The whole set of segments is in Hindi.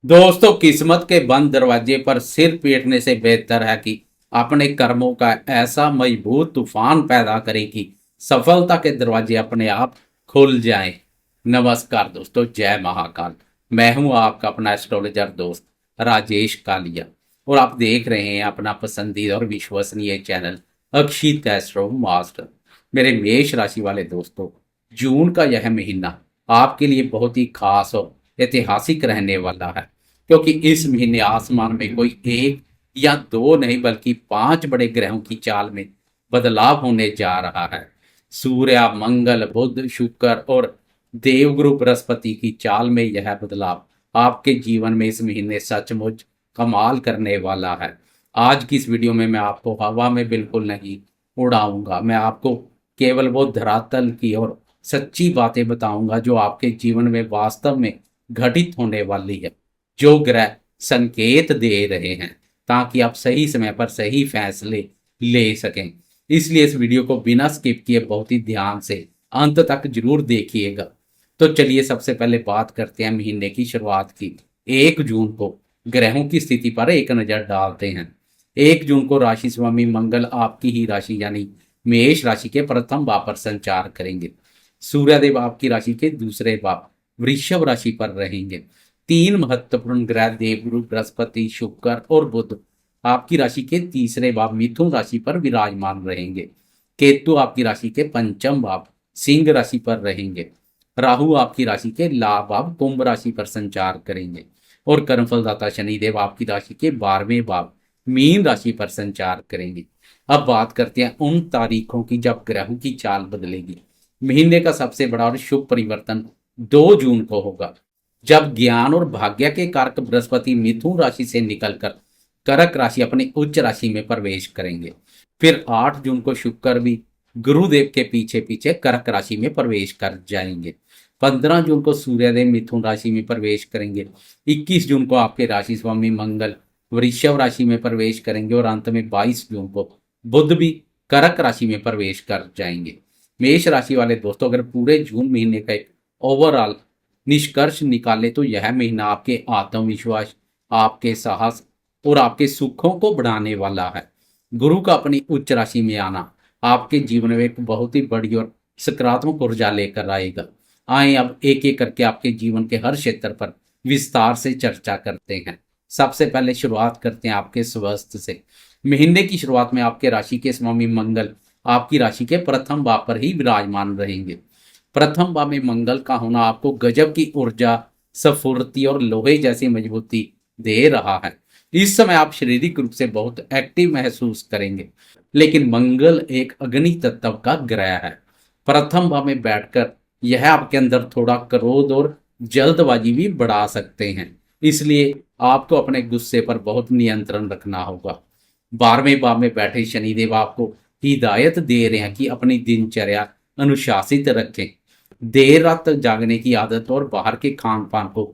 दोस्तों, किस्मत के बंद दरवाजे पर सिर पीटने से बेहतर है कि अपने कर्मों का ऐसा मजबूत तूफान पैदा करें कि सफलता के दरवाजे अपने आप खुल जाएं। नमस्कार दोस्तों, जय महाकाल। मैं हूं आपका अपना एस्ट्रोलॉजर दोस्त राजेश कालिया और आप देख रहे हैं अपना पसंदीदा और विश्वसनीय चैनल अक्षित एस्ट्रो मास्टर। मेरे मेष राशि वाले दोस्तों, जून का यह महीना आपके लिए बहुत ही खास और ऐतिहासिक रहने वाला है, क्योंकि इस महीने आसमान में कोई एक या दो नहीं बल्कि पांच बड़े ग्रहों की चाल में बदलाव होने जा रहा है। सूर्य, मंगल, बुध, शुक्र और देवगुरु बृहस्पति की चाल में यह बदलाव आपके जीवन में इस महीने सचमुच कमाल करने वाला है। आज की इस वीडियो में मैं आपको हवा में बिल्कुल नहीं उड़ाऊंगा, मैं आपको केवल वो धरातल की और सच्ची बातें बताऊंगा जो आपके जीवन में वास्तव में घटित होने वाली है, जो ग्रह संकेत दे रहे हैं, ताकि आप सही समय पर सही फैसले ले सकें। इसलिए इस वीडियो को बिना स्किप किए बहुत ही ध्यान से अंत तक जरूर देखिएगा। तो चलिए सबसे पहले बात करते हैं महीने की शुरुआत की। 1 जून को ग्रहों की स्थिति पर एक नजर डालते हैं। 1 जून को राशि स्वामी मंगल आपकी ही राशि यानी मेष राशि के प्रथम भाव पर संचार करेंगे। सूर्यदेव आपकी राशि के दूसरे भाव वृषभ राशि पर रहेंगे। तीन महत्वपूर्ण ग्रह देवगुरु बृहस्पति, शुक्र और बुध आपकी राशि के तीसरे भाव मिथुन राशि पर विराजमान रहेंगे। केतु आपकी राशि के पंचम भाव सिंह राशि पर रहेंगे। राहु आपकी राशि के लाभ भाव कुंभ राशि पर संचार करेंगे और कर्मफलदाता शनिदेव आपकी राशि के 12वें भाव मीन राशि पर संचार करेंगे। अब बात करते हैं उन तारीखों की जब ग्रहों की चाल बदलेगी। महीने का सबसे बड़ा और शुभ परिवर्तन 2 जून को होगा, जब ज्ञान और भाग्य के कारक बृहस्पति मिथुन राशि से निकलकर कर्क राशि अपनी उच्च राशि में प्रवेश करेंगे। फिर 8 जून को शुक्र भी गुरुदेव के पीछे पीछे कर्क राशि में प्रवेश कर जाएंगे। 15 जून को सूर्यदेव मिथुन राशि में प्रवेश करेंगे। 21 जून को आपके राशि स्वामी मंगल वृषभ राशि में प्रवेश करेंगे और अंत में 22 जून को बुध भी कर्क राशि में प्रवेश कर जाएंगे। मेष राशि वाले दोस्तों, अगर पूरे जून महीने का एक ओवरऑल निष्कर्ष निकाले तो यह महीना आपके आत्मविश्वास, आपके साहस और आपके सुखों को बढ़ाने वाला है। गुरु का अपनी उच्च राशि में आना आपके जीवन में एक बहुत ही बड़ी और सकारात्मक ऊर्जा लेकर आएगा। आए अब एक एक करके आपके जीवन के हर क्षेत्र पर विस्तार से चर्चा करते हैं। सबसे पहले शुरुआत करते हैं आपके स्वास्थ्य से। महीने की शुरुआत में आपके राशि के स्वामी मंगल आपकी राशि के प्रथम भाव पर ही विराजमान रहेंगे। प्रथम भाव में मंगल का होना आपको गजब की ऊर्जा, स्फूर्ति और लोहे जैसी मजबूती दे रहा है। इस समय आप शारीरिक रूप से बहुत एक्टिव महसूस करेंगे, लेकिन मंगल एक अग्नि तत्व का ग्रह है। प्रथम भाव में बैठकर यह आपके अंदर थोड़ा क्रोध और जल्दबाजी भी बढ़ा सकते हैं, इसलिए आपको अपने गुस्से पर बहुत नियंत्रण रखना होगा। 12वें भाव में बैठे शनिदेव आपको हिदायत दे रहे हैं कि अपनी दिनचर्या अनुशासित रखें, देर रात तक जागने की आदत और बाहर के खान पान को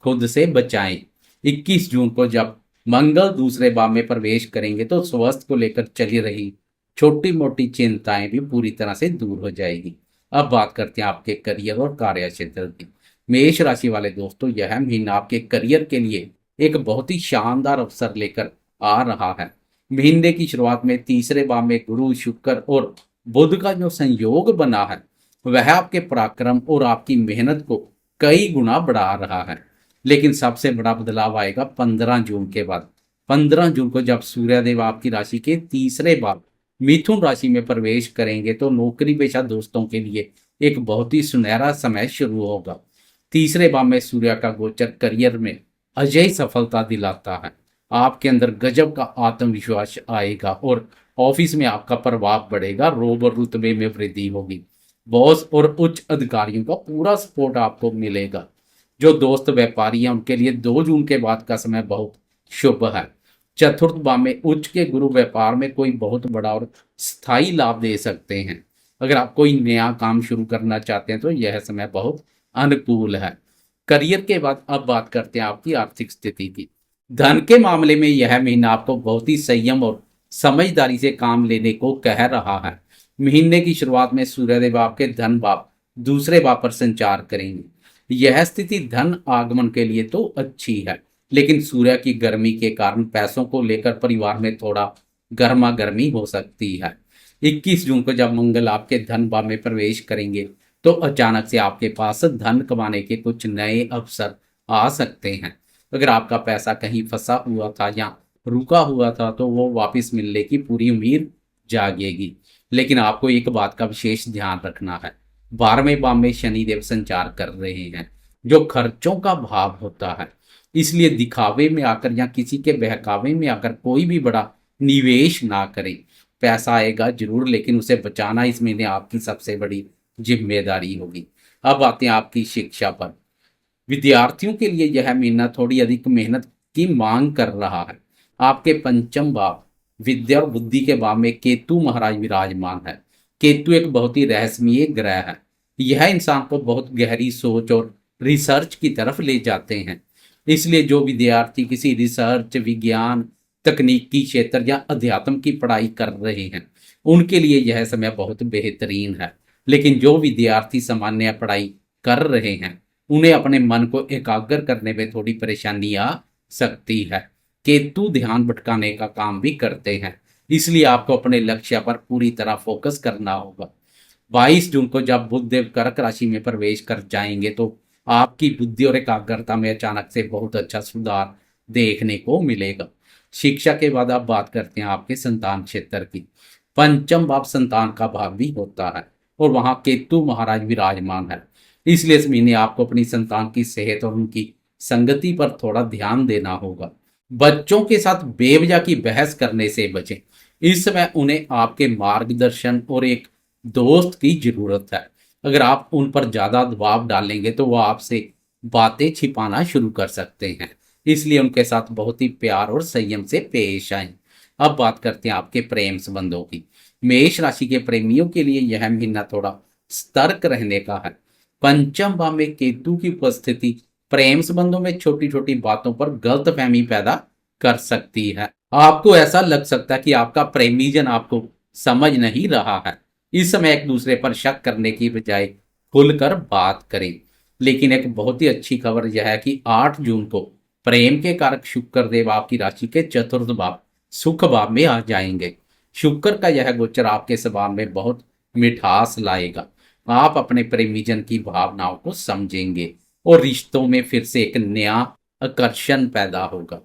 खुद से बचाएं। 21 जून को जब मंगल दूसरे भाव में प्रवेश करेंगे तो स्वास्थ्य को लेकर चली रही छोटी मोटी चिंताएं भी पूरी तरह से दूर हो जाएगी। अब बात करते हैं आपके करियर और कार्य क्षेत्र की। मेष राशि वाले दोस्तों, यह महीना आपके करियर के लिए एक बहुत ही शानदार अवसर लेकर आ रहा है। महीने की शुरुआत में तीसरे भाव में गुरु, शुक्र और बुध का जो संयोग बना है वह आपके पराक्रम और आपकी मेहनत को कई गुना बढ़ा रहा है। लेकिन सबसे बड़ा बदलाव आएगा 15 जून के बाद। 15 जून को जब सूर्यदेव आपकी राशि के तीसरे भाव मिथुन राशि में प्रवेश करेंगे तो नौकरी पेशा दोस्तों के लिए एक बहुत ही सुनहरा समय शुरू होगा। तीसरे भाव में सूर्य का गोचर करियर में अजय सफलता दिलाता है। आपके अंदर गजब का आत्मविश्वास आएगा और ऑफिस में आपका प्रभाव बढ़ेगा, रोब और रुतबे में वृद्धि होगी। बॉस और उच्च अधिकारियों का पूरा सपोर्ट आपको मिलेगा। जो दोस्त व्यापारी हैं उनके लिए 2 जून के बाद का समय बहुत शुभ है। चतुर्थ भाव में उच्च के गुरु व्यापार में कोई बहुत बड़ा और स्थायी लाभ दे सकते हैं। अगर आप कोई नया काम शुरू करना चाहते हैं तो यह समय बहुत अनुकूल है। करियर के बाद अब बात करते हैं आपकी आर्थिक स्थिति की। धन के मामले में यह महीना आपको बहुत ही संयम और समझदारी से काम लेने को कह रहा है। महीने की शुरुआत में सूर्यदेव आपके धन भाव दूसरे भाव पर संचार करेंगे। यह स्थिति धन आगमन के लिए तो अच्छी है, लेकिन सूर्य की गर्मी के कारण पैसों को लेकर परिवार में थोड़ा गर्मा गर्मी हो सकती है। 21 जून को जब मंगल आपके धन भाव में प्रवेश करेंगे तो अचानक से आपके पास धन कमाने के कुछ नए अवसर आ सकते हैं। अगर आपका पैसा कहीं फंसा हुआ था या रुका हुआ था तो वो वापस मिलने की पूरी उम्मीद जागेगी। लेकिन आपको एक बात का विशेष ध्यान रखना है, 12वें भाव में शनिदेव संचार कर रहे हैं जो खर्चों का भाव होता है। इसलिए दिखावे में आकर या किसी के बहकावे में आकर कोई भी बड़ा निवेश ना करें। पैसा आएगा जरूर, लेकिन उसे बचाना इस महीने आपकी सबसे बड़ी जिम्मेदारी होगी। अब आते हैं आपकी शिक्षा पर। विद्यार्थियों के लिए यह महीना थोड़ी अधिक मेहनत की मांग कर रहा है। आपके पंचम भाव विद्या और बुद्धि के भाव में केतु महाराज विराजमान है। केतु एक बहुत ही रहस्यमय ग्रह है। यह इंसान को बहुत गहरी सोच और रिसर्च की तरफ ले जाते हैं। इसलिए जो विद्यार्थी किसी रिसर्च, विज्ञान, तकनीकी क्षेत्र या अध्यात्म की पढ़ाई कर रहे हैं उनके लिए यह समय बहुत बेहतरीन है। लेकिन जो विद्यार्थी सामान्य पढ़ाई कर रहे हैं उन्हें अपने मन को एकाग्र करने में थोड़ी परेशानी आ सकती है। केतु ध्यान भटकाने का काम भी करते हैं, इसलिए आपको अपने लक्ष्य पर पूरी तरह फोकस करना होगा। 22 जून को जब बुध देव कर्क राशि में प्रवेश कर जाएंगे तो आपकी बुद्धि और एकाग्रता में अचानक से बहुत अच्छा सुधार देखने को मिलेगा। शिक्षा के बाद आप बात करते हैं आपके संतान क्षेत्र की। पंचम भाव संतान का भाव भी होता है और वहां केतु महाराज विराजमान है। इसलिए इस महीने आपको अपनी संतान की सेहत और उनकी संगति पर थोड़ा ध्यान देना होगा। बच्चों के साथ बेवजह की बहस करने से बचें। इस समय उन्हें आपके मार्गदर्शन और एक दोस्त की जरूरत है। अगर आप उन पर ज्यादा दबाव डालेंगे तो वो आपसे बातें छिपाना शुरू कर सकते हैं। इसलिए उनके साथ बहुत ही प्यार और संयम से पेश आएं। अब बात करते हैं आपके प्रेम संबंधों की। मेष राशि के प्रेमियों के लिए यह महीना थोड़ा सतर्क रहने का है। पंचम भाव में केतु की उपस्थिति प्रेम संबंधों में छोटी छोटी बातों पर गलतफहमी पैदा कर सकती है। आपको ऐसा लग सकता है कि आपका प्रेमीजन आपको समझ नहीं रहा है। इस समय एक दूसरे पर शक करने की बजाय खुलकर बात करें। लेकिन एक बहुत ही अच्छी खबर यह है कि 8 जून को प्रेम के कारक शुक्र देव आपकी राशि के चतुर्थ भाव सुख भाव में आ जाएंगे। शुक्र का यह गोचर आपके स्वभाव में बहुत मिठास लाएगा। आप अपने प्रेमीजन की भावनाओं को समझेंगे और रिश्तों में फिर से एक नया आकर्षण पैदा होगा।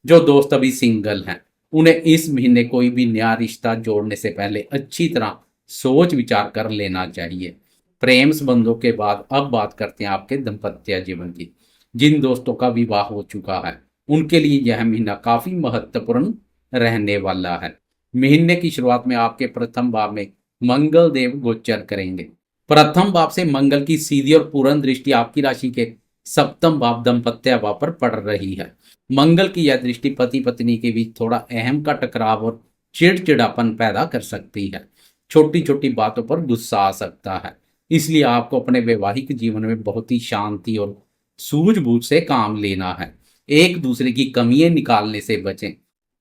जो दोस्त अभी सिंगल हैं उन्हें इस महीने कोई भी नया रिश्ता जोड़ने से पहले अच्छी तरह सोच विचार कर लेना चाहिए। प्रेम संबंधों के बाद अब बात करते हैं आपके दाम्पत्य जीवन की। जिन दोस्तों का विवाह हो चुका है उनके लिए यह महीना काफी महत्वपूर्ण रहने वाला है। महीने की शुरुआत में आपके प्रथम भाव में मंगल देव गोचर करेंगे। प्रथम भाव से मंगल की सीधी और पूर्ण दृष्टि आपकी राशि के सप्तम भाव दाम्पत्य भाव पर पड़ रही है। मंगल की यह दृष्टि पति पत्नी के बीच थोड़ा अहम का टकराव और चिड़चिड़ापन पैदा कर सकती है। छोटी छोटी बातों पर गुस्सा आ सकता है। इसलिए आपको अपने वैवाहिक जीवन में बहुत ही शांति और सूझबूझ से काम लेना है। एक दूसरे की कमियां निकालने से बचें।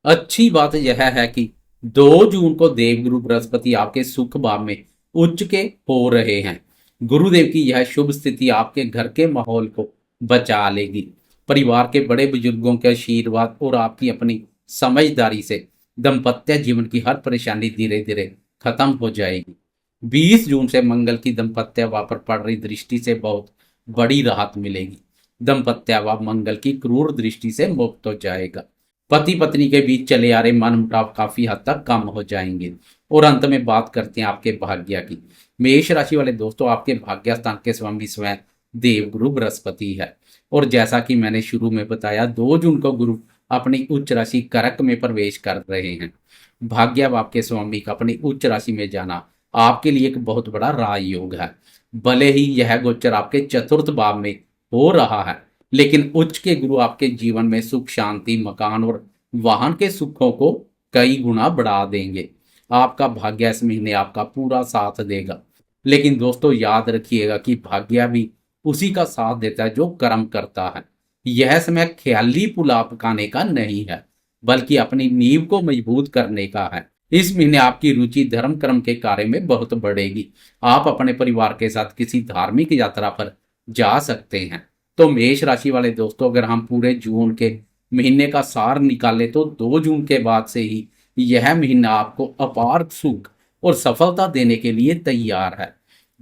अच्छी बात यह है कि 2 जून को देवगुरु बृहस्पति आपके सुख भाव में उच्च के हो रहे हैं। गुरुदेव की यह शुभ स्थिति आपके घर के माहौल को बचा लेगी। परिवार के बड़े बुजुर्गों के आशीर्वाद और आपकी अपनी समझदारी से दाम्पत्य जीवन की हर परेशानी धीरे धीरे खत्म हो जाएगी। 20 जून से मंगल की दाम्पत्य भाव पर पड़ रही दृष्टि से बहुत बड़ी राहत मिलेगी। दाम्पत्य भाव मंगल की क्रूर दृष्टि से मुक्त हो जाएगा। पति पत्नी के बीच चले आ रहे मनमुटाव काफी हद तक कम हो जाएंगे। और अंत में बात करते हैं आपके भाग्य की। मेष राशि वाले दोस्तों, आपके भाग्य स्थान के स्वामी स्वयं देवगुरु बृहस्पति है। और जैसा कि मैंने शुरू में बताया 2 जून को गुरु अपनी उच्च राशि कर्क में प्रवेश कर रहे हैं। भाग्य भाव के स्वामी का अपनी उच्च राशि में जाना आपके लिए एक बहुत बड़ा राजयोग है। भले ही यह गोचर आपके चतुर्थ भाव में हो रहा है, लेकिन उच्च के गुरु आपके जीवन में सुख, शांति, मकान और वाहन के सुखों को कई गुना बढ़ा देंगे। आपका भाग्य इस महीने आपका पूरा साथ देगा। लेकिन दोस्तों याद रखिएगा कि भाग्य भी उसी का साथ देता है जो कर्म करता है। यह समय ख्याली पुलाव पकाने का नहीं है, बल्कि अपनी नींव को मजबूत करने का है। इस महीने आपकी रुचि धर्म कर्म के कार्य में बहुत बढ़ेगी। आप अपने परिवार के साथ किसी धार्मिक यात्रा पर जा सकते हैं। तो मेष राशि वाले दोस्तों, अगर हम पूरे जून के महीने का सार निकाले तो 2 जून के बाद से ही यह महीना आपको अपार सुख और सफलता देने के लिए तैयार है।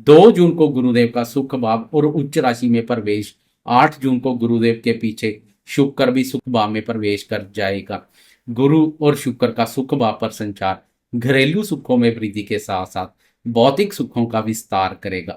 2 जून को गुरुदेव का सुख भाव और उच्च राशि में प्रवेश, 8 जून को गुरुदेव के पीछे शुक्र भी सुख भाव में प्रवेश कर जाएगा। गुरु और शुक्र का सुख भाव पर संचार घरेलू सुखों में वृद्धि के साथ साथ भौतिक सुखों का विस्तार करेगा।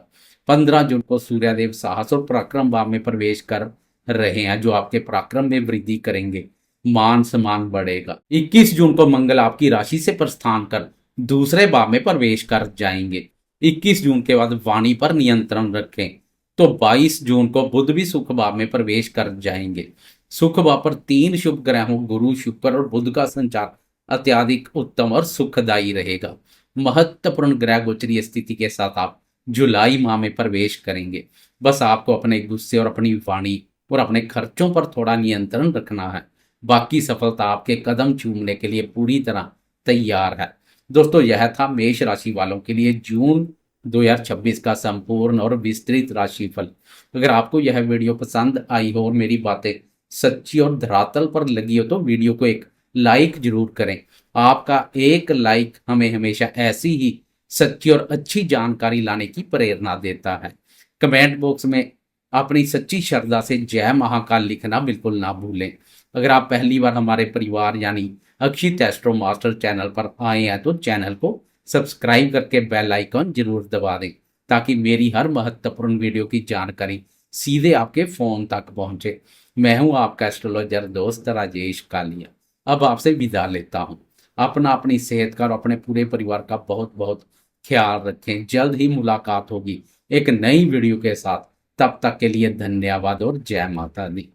15 जून को सूर्यदेव साहस और पराक्रम भाव में प्रवेश कर रहे हैं, जो आपके पराक्रम में वृद्धि करेंगे, मान सम्मान बढ़ेगा। 21 जून को मंगल आपकी राशि से प्रस्थान कर दूसरे भाव में प्रवेश कर जाएंगे। 21 जून के बाद वाणी पर नियंत्रण रखें। तो 22 जून को बुध भी सुख भाव में प्रवेश कर जाएंगे। सुख भाव पर 3 शुभ ग्रहों गुरु, शुक्र और बुध का संचार अत्याधिक उत्तम और सुखदायी रहेगा। महत्वपूर्ण ग्रह गोचरीय स्थिति के साथ आप जुलाई माह में प्रवेश करेंगे। बस आपको अपने गुस्से और अपनी वाणी और अपने खर्चों पर थोड़ा नियंत्रण रखना है। बाकी सफलता आपके कदम चूमने के लिए पूरी तरह तैयार है। दोस्तों, यह था मेष राशि वालों के लिए जून 2026 का संपूर्ण और विस्तृत राशिफल। अगर आपको यह वीडियो पसंद आई हो और मेरी बातें सच्ची और धरातल पर लगी हो तो वीडियो को एक लाइक जरूर करें। आपका एक लाइक हमें हमेशा ऐसी ही सच्ची और अच्छी जानकारी लाने की प्रेरणा देता है। कमेंट बॉक्स में अपनी सच्ची श्रद्धा से जय महाकाल लिखना बिल्कुल ना भूलें। अगर आप पहली बार हमारे परिवार यानी अक्षित एस्ट्रो मास्टर चैनल पर आए हैं तो चैनल को सब्सक्राइब करके बेल आइकन जरूर दबा दें, ताकि मेरी हर महत्वपूर्ण वीडियो की जानकारी सीधे आपके फोन तक पहुंचे। मैं हूं आपका एस्ट्रोलॉजर दोस्त राजेश कालिया। अब आपसे विदा लेता हूं। अपना, अपनी सेहत का और अपने पूरे परिवार का बहुत बहुत ख्याल रखें। जल्द ही मुलाकात होगी एक नई वीडियो के साथ। तब तक के लिए धन्यवाद और जय माता दी।